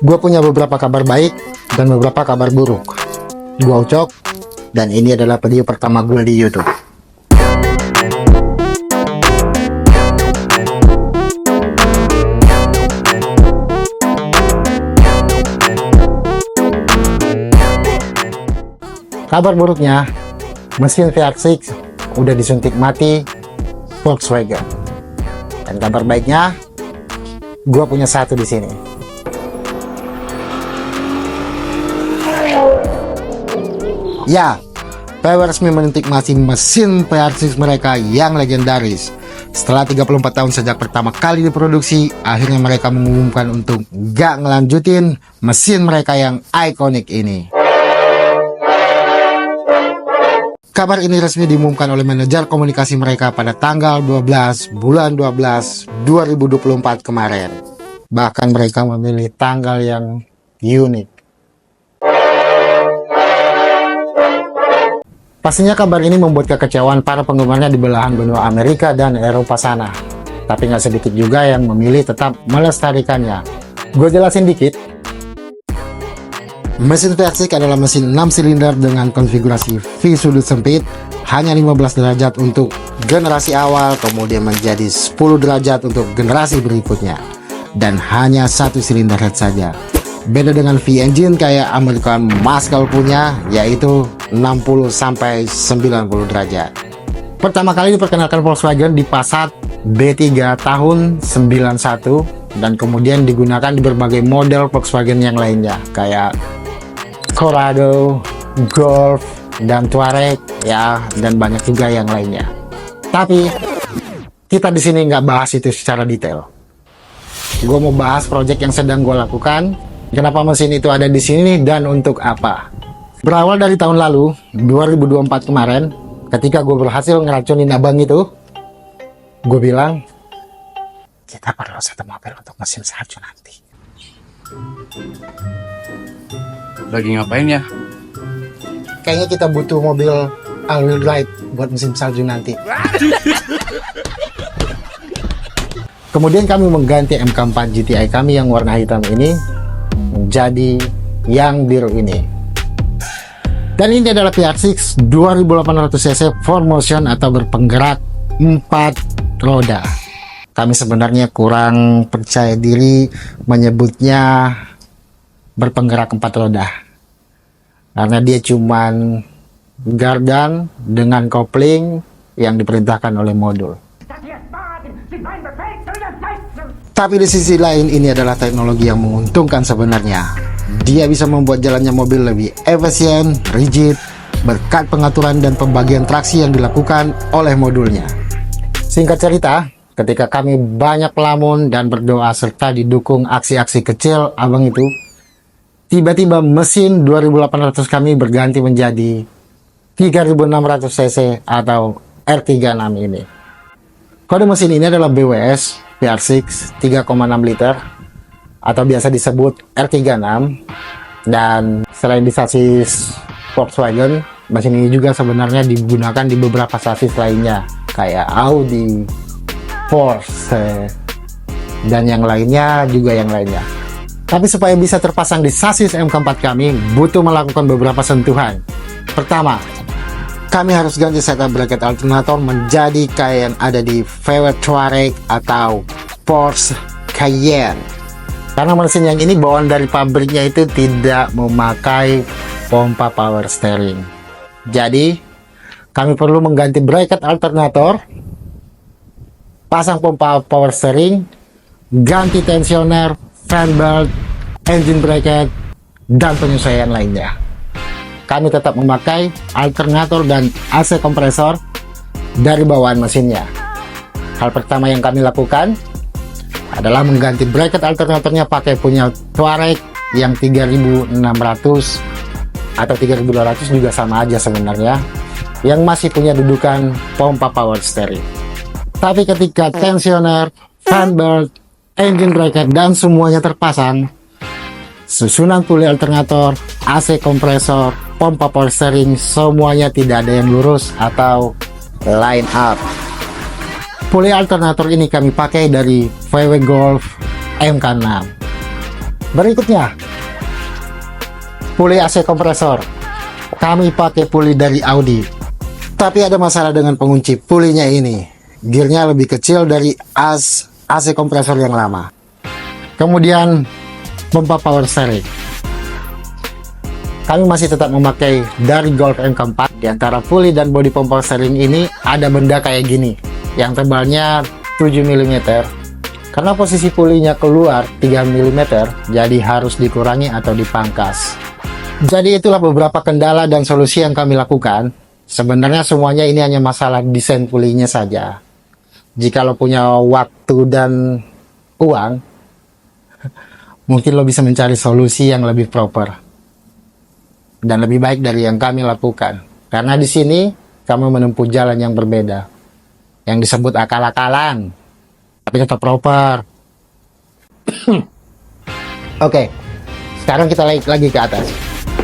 Gue punya beberapa kabar baik dan beberapa kabar buruk. Gue Ucok, dan ini adalah video pertama gue di YouTube. Kabar buruknya, mesin VR6 udah disuntik mati Volkswagen. Dan kabar baiknya, gue punya satu di sini. Ya, VW resmi menintik mati mesin VR6 mereka yang legendaris. Setelah 34 tahun sejak pertama kali diproduksi, akhirnya mereka mengumumkan untuk gak ngelanjutin mesin mereka yang ikonik ini. Kabar ini resmi diumumkan oleh manajer komunikasi mereka pada tanggal 12 bulan 12 2024 kemarin. Bahkan mereka memilih tanggal yang unik. Pastinya kabar ini membuat kekecewaan para penggemarnya di belahan benua Amerika dan Eropa sana. Tapi nggak sedikit juga yang memilih tetap melestarikannya. Gue jelasin dikit. Mesin VR6 adalah mesin 6 silinder dengan konfigurasi V sudut sempit, hanya 15 derajat untuk generasi awal, kemudian menjadi 10 derajat untuk generasi berikutnya. Dan hanya satu silinder head saja. Beda dengan V-engine kayak American Muscle punya, yaitu 60-90 derajat. Pertama kali diperkenalkan Volkswagen di Passat B3 tahun 91, dan kemudian digunakan di berbagai model Volkswagen yang lainnya kayak Corrado, Golf, dan Touareg ya, dan banyak juga yang lainnya. Tapi kita di sini nggak bahas itu secara detail. Gue mau bahas project yang sedang gue lakukan. Kenapa mesin itu ada di sini dan untuk apa? Berawal dari tahun lalu, 2024 kemarin, ketika gue berhasil ngeracunin abang itu, gue bilang, kita perlu satu mobil untuk mesin salju nanti. Lagi ngapain ya? Kayaknya kita butuh mobil all-wheel drive buat mesin salju nanti. Kemudian kami mengganti MK4 GTI kami yang warna hitam ini menjadi yang biru ini. Dan ini adalah VR6 2800 cc 4Motion atau berpenggerak 4 roda. Kami sebenarnya kurang percaya diri menyebutnya berpenggerak 4 roda, karena dia cuman gardan dengan kopling yang diperintahkan oleh modul. Tapi di sisi lain ini adalah teknologi yang menguntungkan sebenarnya. Dia bisa membuat jalannya mobil lebih efisien, rigid, berkat pengaturan dan pembagian traksi yang dilakukan oleh modulnya. Singkat cerita, ketika kami banyak lamun dan berdoa serta didukung aksi-aksi kecil abang itu, tiba-tiba mesin 2800 kami berganti menjadi 3600 cc atau R36 ini. Kode mesin ini adalah BWS VR6 3,6 liter atau biasa disebut R36, dan selain di sasis Volkswagen, mesin ini juga sebenarnya digunakan di beberapa sasis lainnya kayak Audi, Porsche, dan yang lainnya juga yang lainnya. Tapi supaya bisa terpasang di sasis MK4 kami butuh melakukan beberapa sentuhan. Pertama, kami harus ganti setup bracket alternator menjadi kayak yang ada di VW Touareg atau Porsche Cayenne. Karena mesin yang ini bawaan dari pabriknya itu tidak memakai pompa power steering. Jadi, kami perlu mengganti bracket alternator, pasang pompa power steering, ganti tensioner, fan belt, engine bracket, dan penyesuaian lainnya. Kami tetap memakai alternator dan AC kompresor dari bawaan mesinnya. Hal pertama yang kami lakukan adalah mengganti bracket alternatornya pakai punya Touareg yang 3600 atau 3200 juga sama aja sebenarnya, yang masih punya dudukan pompa power steering. Tapi ketika tensioner, fan belt, engine bracket, dan semuanya terpasang, susunan puli alternator, AC kompresor, pompa power steering, semuanya tidak ada yang lurus atau line up. Puli alternator ini kami pakai dari VW Golf MK6. Berikutnya, puli AC kompresor. Kami pakai puli dari Audi. Tapi ada masalah dengan pengunci pulinya ini. Gearnya lebih kecil dari AC kompresor yang lama. Kemudian, pompa power steering. Kami masih tetap memakai dari Golf M4. Di antara puli dan bodi pompa steering ini ada benda kayak gini, yang tebalnya 7 mm. Karena posisi pulinya keluar 3 mm, jadi harus dikurangi atau dipangkas. Jadi itulah beberapa kendala dan solusi yang kami lakukan. Sebenarnya semuanya ini hanya masalah desain pulinya saja. Jika lo punya waktu dan uang, mungkin lo bisa mencari solusi yang lebih proper dan lebih baik dari yang kami lakukan. Karena di sini kami menempuh jalan yang berbeda, yang disebut akal-akalan, tapi tetap proper. Oke, sekarang kita lagi ke atas.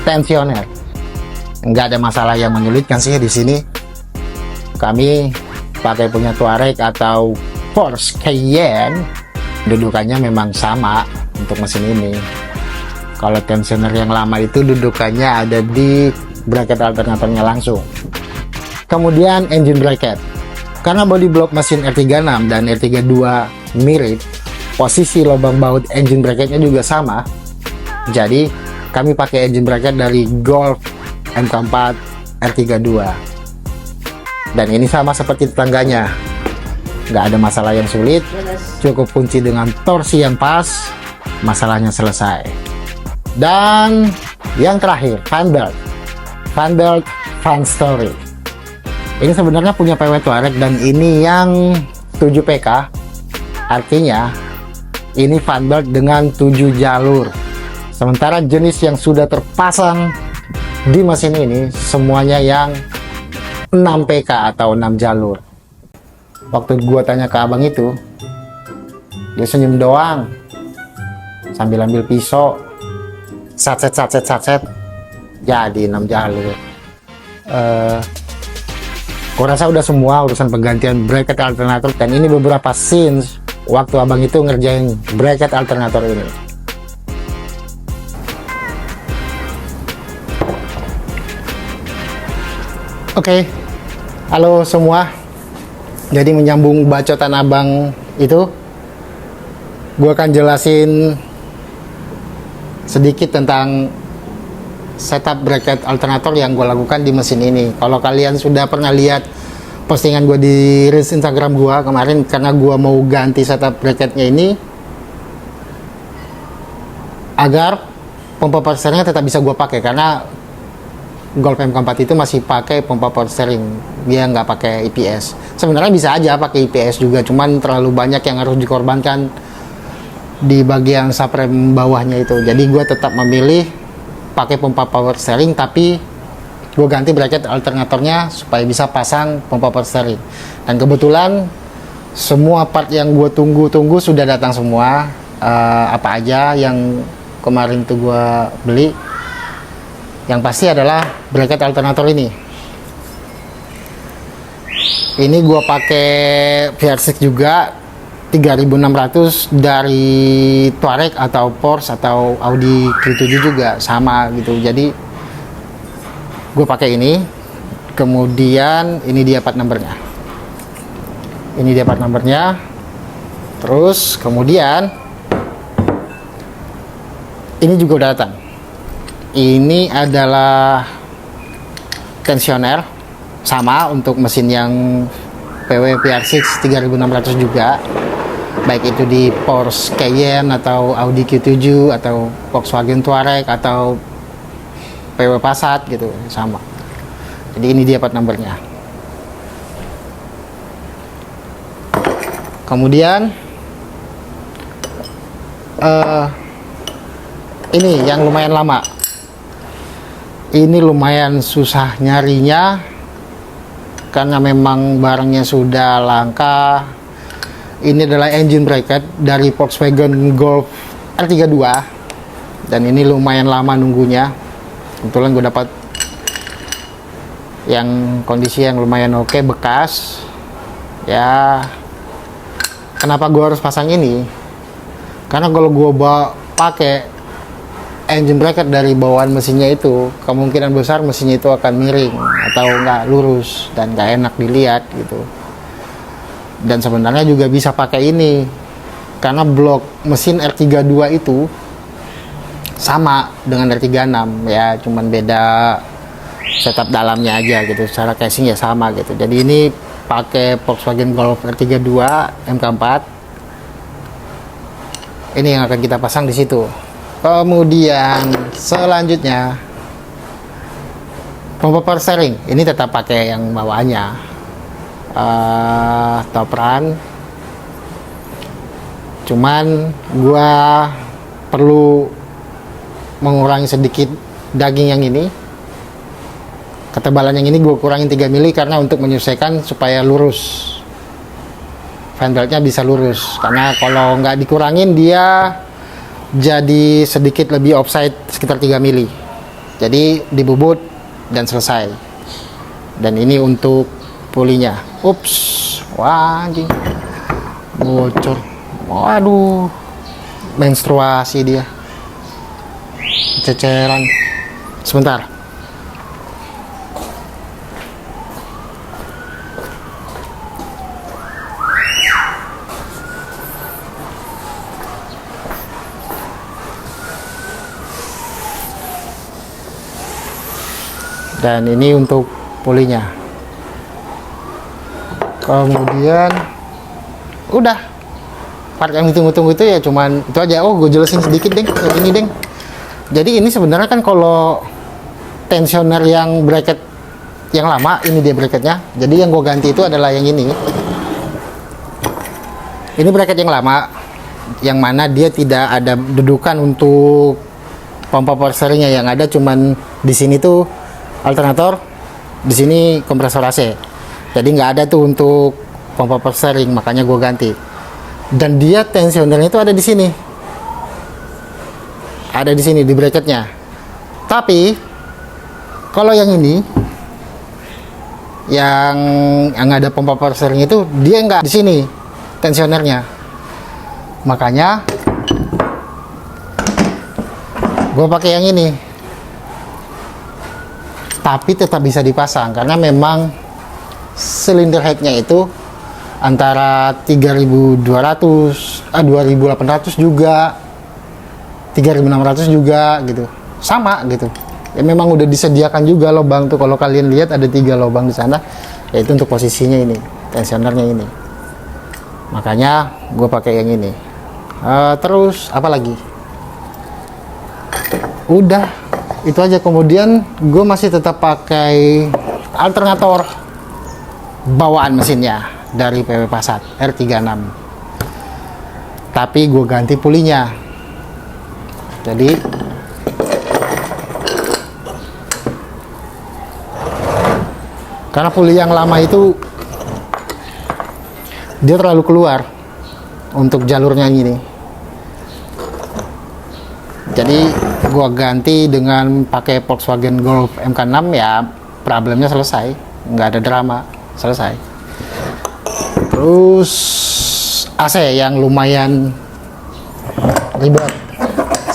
Tensioner, nggak ada masalah yang menyulitkan sih di sini. Kami pakai punya Touareg atau Porsche Cayenne. Dudukannya memang sama untuk mesin ini. Kalau tensioner yang lama itu dudukannya ada di bracket alternatornya langsung. Kemudian engine bracket. Karena body block mesin R36 dan R32 mirip, posisi lubang baut engine bracketnya juga sama. Jadi kami pakai engine bracket dari Golf M4 R32. Dan ini sama seperti tetangganya. Nggak ada masalah yang sulit. Cukup kunci dengan torsi yang pas, masalahnya selesai. Dan yang terakhir, fan belt. Fan belt, fan story. Ini sebenarnya punya PW Touareg dan ini yang 7 PK. Artinya ini fan belt dengan 7 jalur. Sementara jenis yang sudah terpasang di mesin ini semuanya yang 6 PK atau 6 jalur. Waktu gua tanya ke abang itu, dia senyum doang sambil ambil pisau, satset, jadi 6 jalur. Gua rasa udah semua urusan penggantian bracket alternator, dan ini beberapa scenes waktu abang itu ngerjain bracket alternator ini. Oke, halo semua. Jadi menyambung bacotan abang itu, gue akan jelasin sedikit tentang setup bracket alternator yang gue lakukan di mesin ini. Kalau kalian sudah pernah lihat postingan gue di Reels Instagram gue kemarin, karena gue mau ganti setup bracketnya ini agar pompa power steeringnya tetap bisa gue pakai, karena Golf M4 itu masih pakai pompa power steering, dia nggak pakai IPS. Sebenarnya bisa aja pakai IPS juga, cuman terlalu banyak yang harus dikorbankan di bagian subframe bawahnya itu. Jadi gue tetap memilih pakai pompa power steering, tapi gue ganti bracket alternatornya supaya bisa pasang pompa power steering. Dan kebetulan semua part yang gue tunggu-tunggu sudah datang semua. Apa aja yang kemarin tuh gue beli, yang pasti adalah bracket alternator ini. Ini gue pakai VR6 juga 3600 dari Touareg atau Porsche atau Audi Q7 juga sama gitu. Jadi gue pakai ini. Kemudian ini dia part numbernya. Ini dia part numbernya. Terus kemudian ini juga udah datang. Ini adalah tensioner, sama untuk mesin yang PW VR6 3600 juga, baik itu di Porsche Cayenne atau Audi Q7 atau Volkswagen Touareg atau PW Passat gitu, sama. Jadi ini dia part numbernya. Kemudian ini yang lumayan lama. Ini lumayan susah nyarinya karena memang barangnya sudah langka. Ini adalah engine bracket dari Volkswagen Golf R32, dan ini lumayan lama nunggunya. Kebetulan gue dapat yang kondisi yang lumayan oke, bekas ya. Kenapa gue harus pasang ini? Karena kalau gue pakai engine bracket dari bawaan mesinnya itu kemungkinan besar mesinnya itu akan miring atau nggak lurus dan nggak enak dilihat gitu. Dan sebenarnya juga bisa pakai ini karena blok mesin R32 itu sama dengan R36 ya, cuman beda setup dalamnya aja gitu, secara casing ya sama gitu. Jadi ini pakai Volkswagen Golf R32 MK4, ini yang akan kita pasang di situ. Kemudian selanjutnya pompa power steering ini tetap pakai yang bawaannya, top run, cuman gua perlu mengurangi sedikit daging yang ini, ketebalan yang ini gue kurangin 3 mili karena untuk menyesuaikan supaya lurus, fan beltnya bisa lurus, karena kalau nggak dikurangin dia jadi sedikit lebih offside sekitar 3 mili, jadi dibubut dan selesai. Dan ini untuk pulinya, ups, wah anjing bocor, waduh, menstruasi dia, ceceran, sebentar. Dan ini untuk pulinya. Kemudian udah, part yang ditunggu-tunggu itu ya cuman itu aja. Oh, gue jelasin sedikit deng, yang ini deng. Jadi ini sebenarnya kan kalau tensioner yang bracket yang lama, ini dia bracketnya. Jadi yang gue ganti itu adalah yang ini. Ini bracket yang lama, yang mana dia tidak ada dudukan untuk pompa power steeringnya, yang ada cuman di sini tuh alternator, di sini kompresor AC. Jadi nggak ada tuh untuk pompa power steering, makanya gue ganti. Dan dia tensionernya itu ada di sini, ada di sini di bracketnya. Tapi kalau yang ini, yang ada pompa power steering itu dia nggak di sini tensionernya, makanya gue pakai yang ini. Tapi tetap bisa dipasang karena memang silinder headnya itu antara 3200, 2800 juga, 3600 juga gitu, sama gitu ya. Memang udah disediakan juga lubang tuh, kalau kalian lihat ada 3 lubang di sana, yaitu untuk posisinya ini, tensionernya ini. Makanya gue pakai yang ini. Terus apa lagi? Udah itu aja. Kemudian gue masih tetap pakai alternator bawaan mesinnya dari PW Passat R36, tapi gue ganti pulinya. Jadi karena puli yang lama itu dia terlalu keluar untuk jalurnya ini, jadi gua ganti dengan pakai Volkswagen Golf MK6, ya problemnya selesai, nggak ada drama, selesai. Terus AC yang lumayan ribet,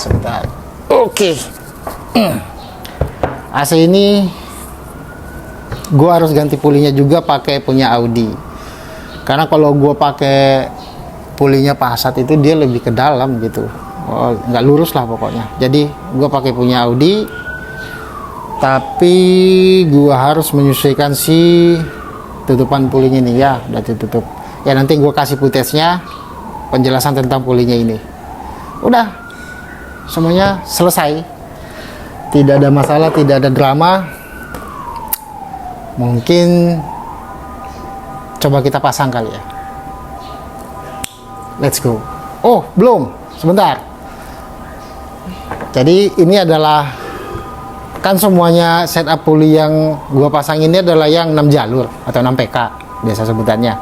sebentar. Oke. AC ini gua harus ganti pulinya juga pakai punya Audi, karena kalau gua pakai pulinya Passat itu dia lebih ke dalam gitu. Oh, nggak lurus lah pokoknya. Jadi gue pakai punya Audi, tapi gue harus menyesuaikan si tutupan pulinya ini. Ya udah ditutup ya, nanti gue kasih footage-nya penjelasan tentang pulinya ini. Udah semuanya selesai, tidak ada masalah, tidak ada drama. Mungkin coba kita pasang kali ya. Let's go. Oh belum, sebentar. Jadi ini adalah, kan semuanya setup puli yang gua pasang ini adalah yang 6 jalur atau 6 PK biasa sebutannya.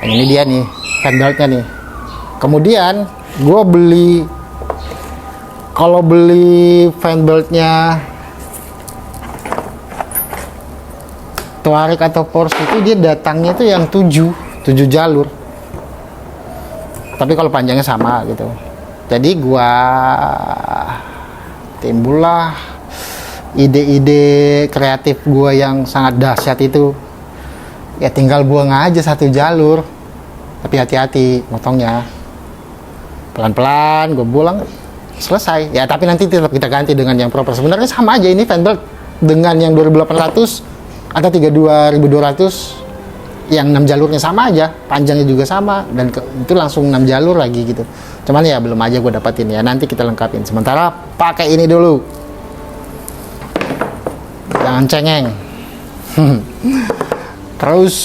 Yang ini dia nih, fan beltnya nih. Kemudian gua beli, kalau beli fan beltnya Touareg atau Porsche itu dia datangnya tuh yang 7 jalur. Tapi kalau panjangnya sama gitu. Jadi gua timbullah ide-ide kreatif gue yang sangat dahsyat itu. Ya tinggal buang aja satu jalur, tapi hati-hati motongnya, pelan-pelan gue buang, selesai. Ya tapi nanti tetap kita ganti dengan yang proper. Sebenarnya sama aja ini fan belt dengan yang 2800 atau 3200, yang 6 jalurnya sama aja, panjangnya juga sama, dan itu langsung 6 jalur lagi gitu. Cuman ya belum aja gue dapatin ya, nanti kita lengkapin. Sementara pakai ini dulu, jangan cengeng. Terus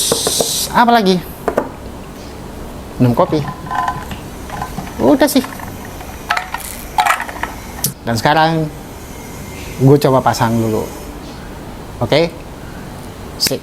apa lagi? Minum kopi. Udah sih. Dan sekarang gue coba pasang dulu. Oke? Sip.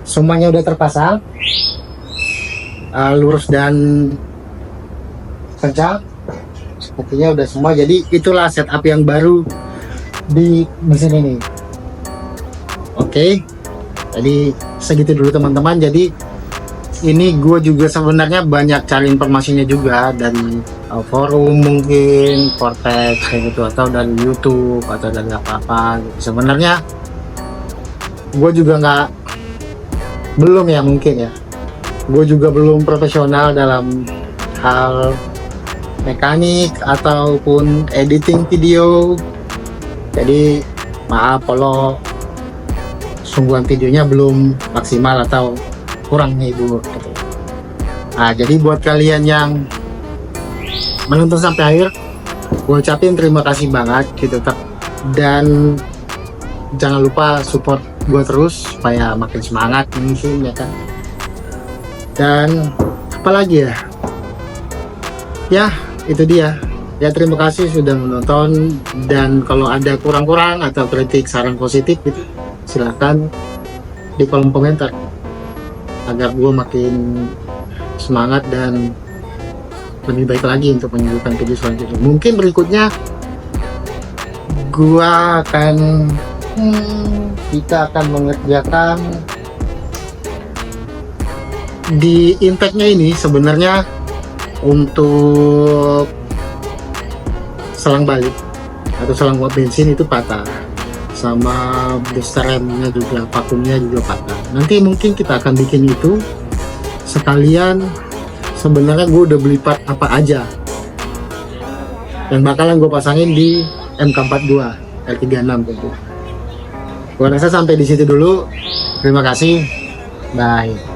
semuanya udah terpasang, lurus dan kencang. Sepertinya udah semua. Jadi itulah setup yang baru di mesin ini. Oke, jadi segitu dulu teman-teman. Jadi ini gue juga sebenarnya banyak cari informasinya juga dari forum mungkin, Vortex kayak gitu, atau dari YouTube atau dari apa-apa gitu. Sebenarnya gue juga belum ya, mungkin ya, gue juga belum profesional dalam hal mekanik ataupun editing video. Jadi maaf kalau sungguhan videonya belum maksimal atau kurang nih Bu gitu. Nah, jadi buat kalian yang menonton sampai akhir, gue ucapin terima kasih banget gitu. Dan jangan lupa support gue terus supaya makin semangat mungkin ya kan. Dan apalagi ya itu dia ya. Terima kasih sudah menonton, dan kalau ada kurang-kurang atau kritik saran positif gitu, silahkan di kolom komentar agar gue makin semangat dan lebih baik lagi untuk menyuguhkan video selanjutnya. Mungkin berikutnya kita akan mengerjakan di intake-nya ini. Sebenarnya untuk selang balik atau selang buat bensin itu patah, sama booster remnya juga, vakumnya juga patah. Nanti mungkin kita akan bikin itu sekalian. Sebenarnya gue udah beli part apa aja yang bakalan gue pasangin di MK42 L36 tentu. Gue rasa sampai di situ dulu. Terima kasih, bye.